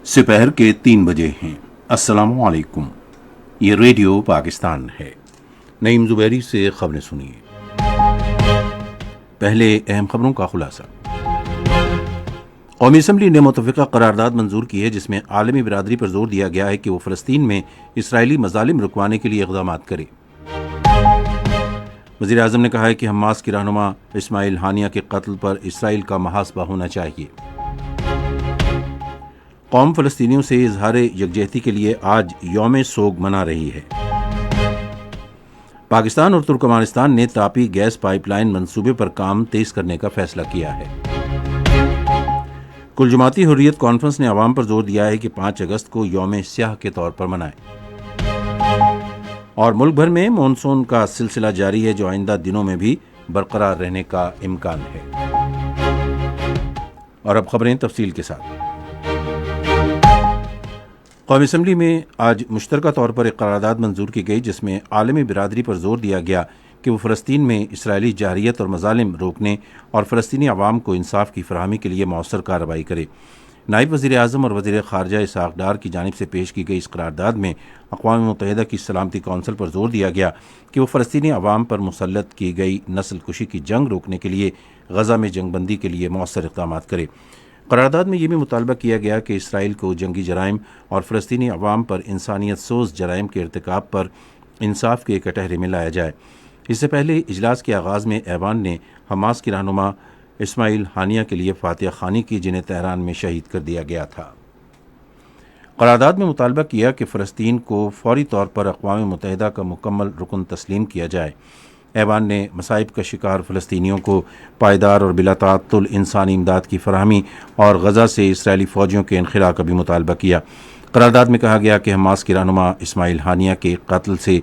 दोपहर के 3 बजे हैं। अस्सलाम वालेकुम। ये रेडियो पाकिस्तान है। नईम जुबैरी से खबरें सुनिए। पहले अहम खबरों का खुलासा। कौमी असम्बली ने मुतफ़िक़ा करारदाद मंजूर की है जिसमें आलमी बिरादरी पर जोर दिया गया है कि वो फ़लस्तीन में इसराइली मज़ालिम रुकवाने के लिए इक़दाम करे। वज़ीर आज़म ने कहा है कि हमास की रहनुमा इस्माइल हानिया के कत्ल पर इसराइल का मुहासबा होना चाहिए। कौम फ़लस्तीनियों से इजहार यकजहती के लिए आज यौम सोग मना रही है। पाकिस्तान और तुर्कमानिस्तान ने तापी गैस पाइपलाइन मंसूबे पर काम तेज करने का फैसला किया है। कुल जमाती हुर्रियत कॉन्फ्रेंस ने अवाम पर जोर दिया है कि 5 अगस्त को यौम स्याह के तौर पर मनाएं। और मुल्क भर में मानसून का सिलसिला जारी है जो आइंदा दिनों में भी बरकरार रहने का इम्कान है। और अब खबरें तफसील के साथ। कौमी असम्बली में आज मुश्तरका तौर पर एक करारदाद मंजूर की गई जिसमें आलमी बिरादरी पर जोर दिया गया कि वो फ़लस्तीन में इसराइली जारियत और मज़ालिम रोकने और फ़लस्तीनी अवाम को इंसाफ की फराहमी के लिए मौसर कार्रवाई करे। नायब वज़ीर आज़म और वज़ीर ख़ारजा इसहाक़ डार की जानिब से पेश की गई इस करारदाद में अक़वाम मुत्तहिदा की सलामती कौंसिल पर जोर दिया गया कि वो फ़लस्तीनी अवाम पर मुसल्लत की गई नस्ल कुशी की जंग रोकने के लिए गज़ा में जंगबंदी के लिए मौसर इक़दामात करे। करारदाद में यह भी मुतालबा किया गया कि इसराइल को जंगी जराइम और फ़लस्तीनी अवाम पर इंसानियत सोज़ जराइम के इर्तिकाब पर इंसाफ के कटहरे में लाया जाए। इससे पहले इजलास के आगाज़ में ऐवान ने हमास की रहनुमा इस्माइल हानिया के लिए फातिहा खानी की जिन्हें तेहरान में शहीद कर दिया गया था। करारदाद में मुतालबा किया कि फ़लस्तीन को फौरी तौर पर अक़वाम मुत्तहिदा का मुकम्मल रुकन तस्लीम किया जाए। ऐवान ने मसाइब का शिकार फ़लस्तीनियों को पायदार और बिला ताअत्तुल इंसानी इमदाद की फराहमी और गज़ा से इसराइली फ़ौजियों के इनखिला का भी मुतालबा किया। करारदाद में कहा गया कि हमास की रहनुमा इस्माइल हानिया के कत्ल से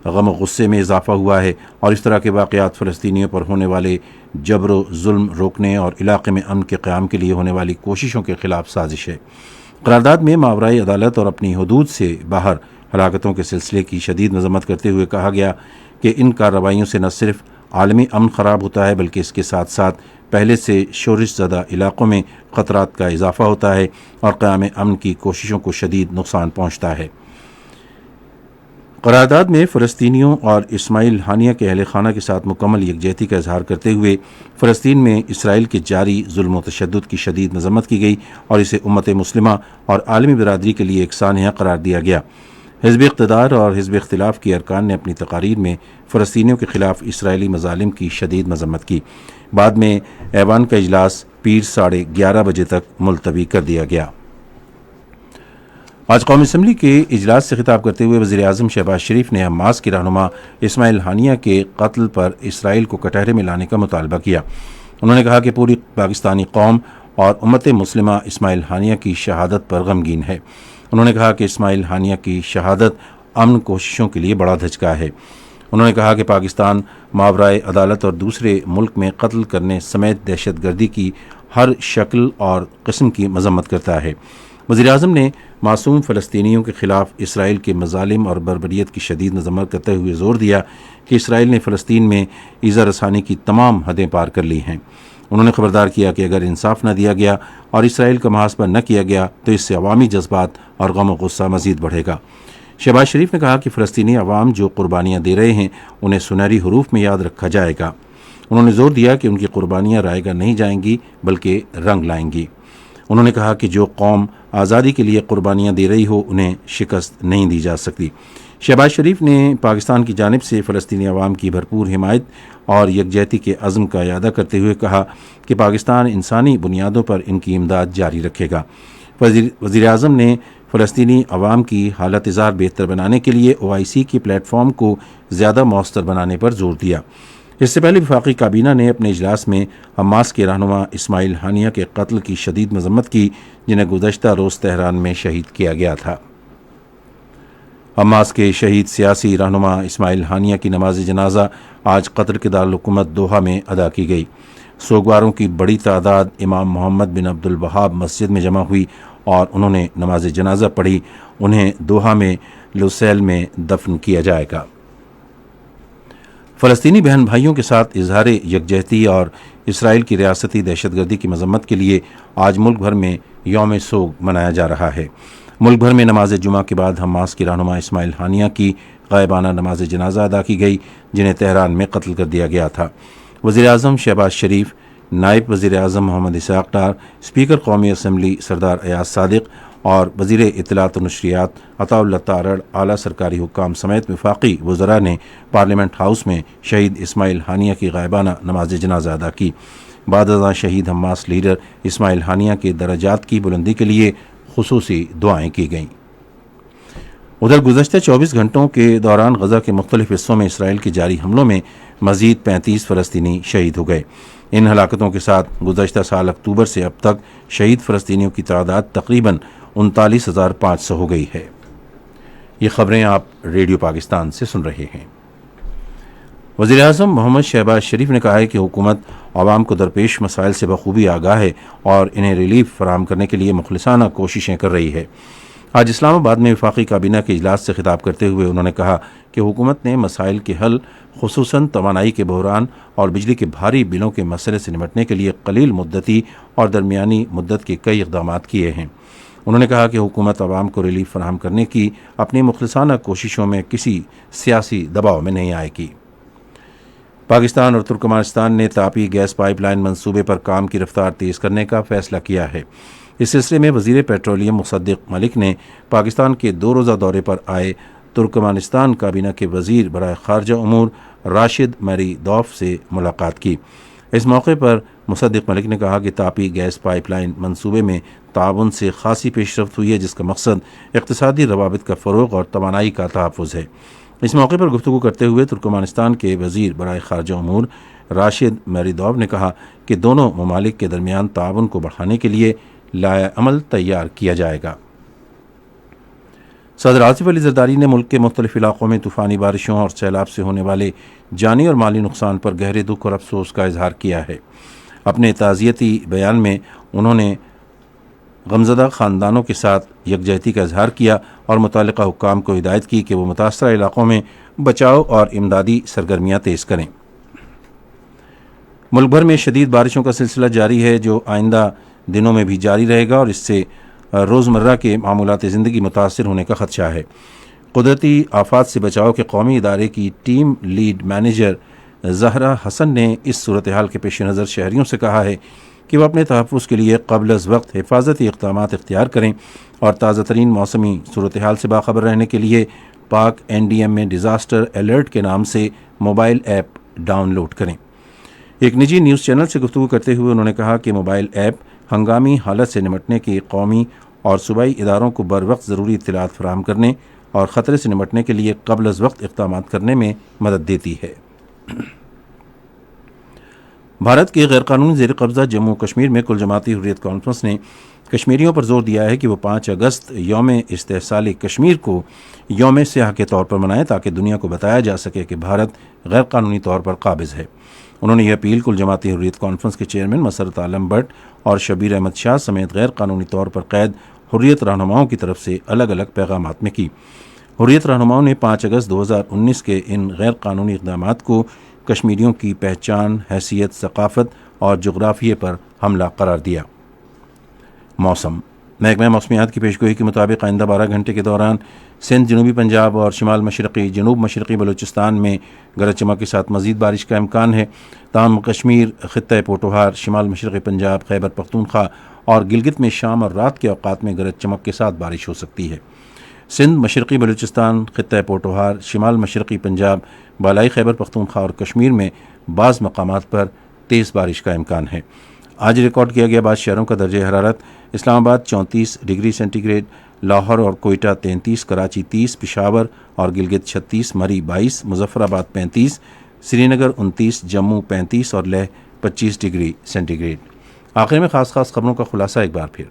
गम गुस्से में इजाफा हुआ है और इस तरह के वाक़यात फ़लस्तीनियों पर होने वाले जबर व जुल्म रोकने और इलाक़े में अमन के क़याम के लिए होने वाली कोशिशों के ख़िलाफ़ साजिश है। करारदाद में मावराई अदालत और अपनी हदूद से बाहर हलाकतों के सिलसिले की शदीद मज़म्मत करते हुए कहा गया कि इन कार्रवाइयों से न सिर्फ आलमी अमन ख़राब होता है बल्कि इसके साथ साथ पहले से शोरिश ज़दा इलाक़ों में ख़तरात का इजाफा होता है और क़याम अमन की कोशिशों को शदीद नुकसान पहुँचता है। करारदाद में फ़लस्तीनियों और इस्माइल हानिया के अहल खाना के साथ मुकम्मल यकजहती का इजहार करते हुए फ़लस्तीन में इसराइल के जारी जुल्म व तशद्दुद की शदीद मज़म्मत की गई और इसे उम्मत मुस्लिमा और आलमी बिरादरी के लिए एक सानहा करार दिया गया। हिज़्ब इक़्तिदार और हिज़्ब इख्तिलाफ़ के अरकान ने अपनी तकारीर में फ़लस्तीनियों के ख़िलाफ़ इसराइली मज़ालिम की शदीद मज़म्मत की। बाद में ऐवान का इजलास पीर 11:30 बजे तक मुलतवी कर दिया गया। आज कौमी असम्बली के इजलास से खिताब करते हुए वज़ीर आज़म शहबाज शरीफ ने हमास की रहनुमा इस्माइल हानिया के कत्ल पर इसराइल को कटहरे में लाने का मुतालबा किया। उन्होंने कहा कि पूरी पाकिस्तानी कौम और उम्मत मुस्लिमा इस्माइल हानिया की शहादत पर गमगीन है। उन्होंने कहा कि इस्माइल हानिया की शहादत अमन कोशिशों के लिए बड़ा धचका है। उन्होंने कहा कि पाकिस्तान मावराए अदालत और दूसरे मुल्क में कत्ल करने समेत दहशतगर्दी की हर शक्ल और किस्म की मज़म्मत करता है। वज़ीर आज़म ने मासूम फ़लस्तीनियों के ख़िलाफ़ इसराइल के मज़ालिम और बर्बरियत की शदीद मज़म्मत करते हुए ज़ोर दिया कि इसराइल ने फ़लस्तीन में ईज़ा रसानी की तमाम हदें पार कर ली हैं। उन्होंने खबरदार किया कि अगर इंसाफ न दिया गया और इसराइल का मुहासबा न किया गया तो इससे अवामी जज्बात और गम व गुस्सा मज़ीद बढ़ेगा। शहबाज शरीफ ने कहा कि फ़लस्तीनी अवाम जो कुर्बानियाँ दे रहे हैं उन्हें सुनहरी हरूफ में याद रखा जाएगा। उन्होंने ज़ोर दिया कि उनकी कुर्बानियाँ रायगा नहीं जाएंगी बल्कि रंग लाएंगी। उन्होंने कहा कि जो कौम आज़ादी के लिए कुर्बानियाँ दे रही हो उन्हें शिकस्त नहीं दी जा सकती। शहबाज शरीफ ने पाकिस्तान की जानिब से फ़लस्तीनी अवाम की भरपूर हिमायत और यकजहती के अज़्म का इयादा करते हुए कहा कि पाकिस्तान इंसानी बुनियादों पर इनकी इमदाद जारी रखेगा। वज़ीर आज़म ने फ़लस्तीनी अवाम की हालत ज़ार बेहतर बनाने के लिए OIC के प्लेटफॉर्म को ज़्यादा मौसर बनाने पर जोर दिया। इससे पहले वफाकी काबीना ने अपने इजलास में हमास के रहनुमा इस्माइल हानिया के कत्ल की शदीद मज़म्मत की जिन्हें गुज़श्ता रोज़ तेहरान में शहीद किया गया था। हमास के शहीद सियासी रहनुमा इस्माइल हानिया की नमाज जनाजा आज कतर के दारुल हुकूमत दोहा में अदा की गई। सोगवारों की बड़ी तादाद इमाम मोहम्मद बिन अब्दुल वहाब मस्जिद में जमा हुई और उन्होंने नमाज जनाजा पढ़ी। उन्हें दोहा में लुसैल में दफन किया जाएगा। फ़लस्तीनी बहन भाइयों के साथ इजहार यकजहती और इसराइल की रियासती दहशतगर्दी की मज़म्मत के लिए आज मुल्क भर में یوم سوگ منایا جا رہا ہے۔ ملک بھر میں نماز جمعہ کے بعد حماس کی رہنما اسماعیل ہانیہ کی غائبانہ نماز جنازہ ادا کی گئی، جنہیں تہران میں قتل کر دیا گیا تھا۔ وزیر اعظم شہباز شریف، نائب وزیر اعظم محمد اسحاق ڈار، اسپیکر قومی اسمبلی سردار ایاز صادق اور وزیر اطلاعات و نشریات عطا اللہ تارڑ، اعلیٰ سرکاری حکام سمیت وفاقی وزراء نے پارلیمنٹ ہاؤس میں شہید اسماعیل ہانیہ کی غائبانہ نماز جنازہ ادا کی۔ بعد ازاں شہید حماس لیڈر اسماعیل ہانیہ کے درجات کی بلندی کے لیے خصوصی دعائیں کی گئیں۔ ادھر گزشتہ 24 گھنٹوں کے دوران غزہ کے مختلف حصوں میں اسرائیل کی جاری حملوں میں مزید 35 فلسطینی شہید ہو گئے۔ ان ہلاکتوں کے ساتھ گزشتہ سال اکتوبر سے اب تک شہید فلسطینیوں کی تعداد تقریباً 39,500 ہو گئی ہے۔ یہ خبریں آپ ریڈیو پاکستان سے سن رہے ہیں۔ وزیر اعظم محمد شہباز شریف نے کہا ہے کہ حکومت عوام کو درپیش مسائل سے بخوبی آگاہ ہے اور انہیں ریلیف فراہم کرنے کے لیے مخلصانہ کوششیں کر رہی ہے۔ آج اسلام آباد میں وفاقی کابینہ کے اجلاس سے خطاب کرتے ہوئے انہوں نے کہا کہ حکومت نے مسائل کے حل، خصوصاً توانائی کے بحران اور بجلی کے بھاری بلوں کے مسئلے سے نمٹنے کے لیے قلیل مدتی اور درمیانی مدت کے کئی اقدامات کیے ہیں۔ انہوں نے کہا کہ حکومت عوام کو ریلیف فراہم کرنے کی اپنی مخلصانہ کوششوں میں کسی سیاسی دباؤ میں نہیں آئے گی۔ پاکستان اور ترکمانستان نے تاپی گیس پائپ لائن منصوبے پر کام کی رفتار تیز کرنے کا فیصلہ کیا ہے۔ اس سلسلے میں وزیر پیٹرولیم مصدق ملک نے پاکستان کے 2 روزہ دورے پر آئے ترکمانستان کابینہ کے وزیر برائے خارجہ امور راشد میریدوف سے ملاقات کی۔ اس موقع پر مصدق ملک نے کہا کہ تاپی گیس پائپ لائن منصوبے میں تعاون سے خاصی پیش رفت ہوئی ہے، جس کا مقصد اقتصادی روابط کا فروغ اور توانائی کا تحفظ ہے۔ اس موقع پر گفتگو کرتے ہوئے ترکمانستان کے وزیر برائے خارجہ امور راشد میریدوف نے کہا کہ دونوں ممالک کے درمیان تعاون کو بڑھانے کے لیے لائحہ عمل تیار کیا جائے گا۔ صدر آصف علی زرداری نے ملک کے مختلف علاقوں میں طوفانی بارشوں اور سیلاب سے ہونے والے جانی اور مالی نقصان پر گہرے دکھ اور افسوس کا اظہار کیا ہے۔ اپنے تعزیتی بیان میں انہوں نے غمزدہ خاندانوں کے ساتھ یکجہتی کا اظہار کیا اور متعلقہ حکام کو ہدایت کی کہ وہ متاثرہ علاقوں میں بچاؤ اور امدادی سرگرمیاں تیز کریں۔ ملک بھر میں شدید بارشوں کا سلسلہ جاری ہے، جو آئندہ دنوں میں بھی جاری رہے گا اور اس سے روزمرہ کے معمولات زندگی متاثر ہونے کا خدشہ ہے۔ قدرتی آفات سے بچاؤ کے قومی ادارے کی ٹیم لیڈ مینیجر زہرا حسن نے اس صورتحال کے پیش نظر شہریوں سے کہا ہے کہ وہ اپنے تحفظ کے لیے قبل از وقت حفاظتی اقدامات اختیار کریں اور تازہ ترین موسمی صورتحال سے باخبر رہنے کے لیے پاک NDM میں ڈیزاسٹر الرٹ کے نام سے موبائل ایپ ڈاؤن لوڈ کریں۔ ایک نجی نیوز چینل سے گفتگو کرتے ہوئے انہوں نے کہا کہ موبائل ایپ ہنگامی حالت سے نمٹنے کے قومی اور صوبائی اداروں کو بروقت ضروری اطلاعات فراہم کرنے اور خطرے سے نمٹنے کے لیے قبل از وقت اقدامات کرنے میں مدد دیتی ہے۔ بھارت کے غیر قانونی زیر قبضہ جموں کشمیر میں کل جماعتی حریت کانفرنس نے کشمیریوں پر زور دیا ہے کہ وہ 5 اگست یوم استحصال کشمیر کو یوم سیاہ کے طور پر منائیں تاکہ دنیا کو بتایا جا سکے کہ بھارت غیر قانونی طور پر قابض ہے۔ انہوں نے یہ اپیل کل جماعتی حریت کانفرنس کے چیئرمین مسرت عالم بٹ اور شبیر احمد شاہ سمیت غیر قانونی طور پر قید حریت رہنماؤں کی طرف سے الگ الگ پیغامات میں کی۔ حریت رہنماؤں نے 5 اگست 2019 کے ان غیر قانونی اقدامات کو کشمیریوں کی پہچان، حیثیت، ثقافت اور جغرافیے پر حملہ قرار دیا۔ موسم محکمہ موسمیات کی پیشگوئی کے مطابق آئندہ 12 گھنٹے کے دوران سندھ، جنوبی پنجاب اور شمال مشرقی جنوب مشرقی بلوچستان میں گرج چمک کے ساتھ مزید بارش کا امکان ہے۔ تاہم کشمیر، خطہ پوٹوہار، شمال مشرقی پنجاب، خیبر پختونخوا اور گلگت میں شام اور رات کے اوقات میں گرج چمک کے ساتھ بارش ہو سکتی ہے۔ سندھ، مشرقی بلوچستان، خطہ پوٹوہار، شمال مشرقی پنجاب، بالائی خیبر پختونخوا اور کشمیر میں بعض مقامات پر تیز بارش کا امکان ہے۔ آج ریکارڈ کیا گیا بعض شہروں کا درجہ حرارت: اسلام آباد 34 ڈگری سینٹی گریڈ، لاہور اور کوئٹہ 33، کراچی 30، پشاور اور گلگت 36، مری 22، مظفر آباد 35، سری نگر 29، جموں 35 اور لیہ 25 ڈگری سینٹی گریڈ۔ آخر میں خاص خبروں کا خلاصہ ایک بار پھر۔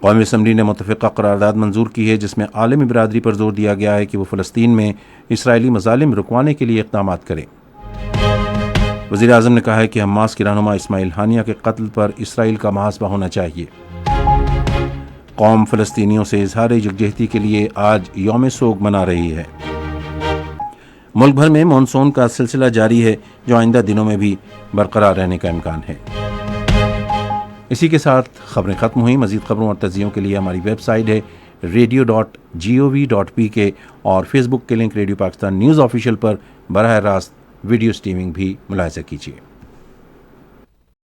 قومی اسمبلی نے متفقہ قرارداد منظور کی ہے جس میں عالمی برادری پر زور دیا گیا ہے کہ وہ فلسطین میں اسرائیلی مظالم رکوانے کے لیے اقدامات کرے۔ وزیر اعظم نے کہا ہے کہ حماس کے رہنما اسماعیل ہانیہ کے قتل پر اسرائیل کا محاسبہ ہونا چاہیے۔ قوم فلسطینیوں سے اظہار یکجہتی کے لیے آج یوم سوگ منا رہی ہے۔ ملک بھر میں مانسون کا سلسلہ جاری ہے جو آئندہ دنوں میں بھی برقرار رہنے کا امکان ہے۔ اسی کے ساتھ خبریں ختم ہوئیں. مزید خبروں اور تجزیوں کے لیے ہماری ویب سائٹ ہے radio.gov.pk اور فیس بک کے link radio Pakistan news official پر براہ راست ویڈیو سٹریمنگ بھی ملاحظہ کیجیے.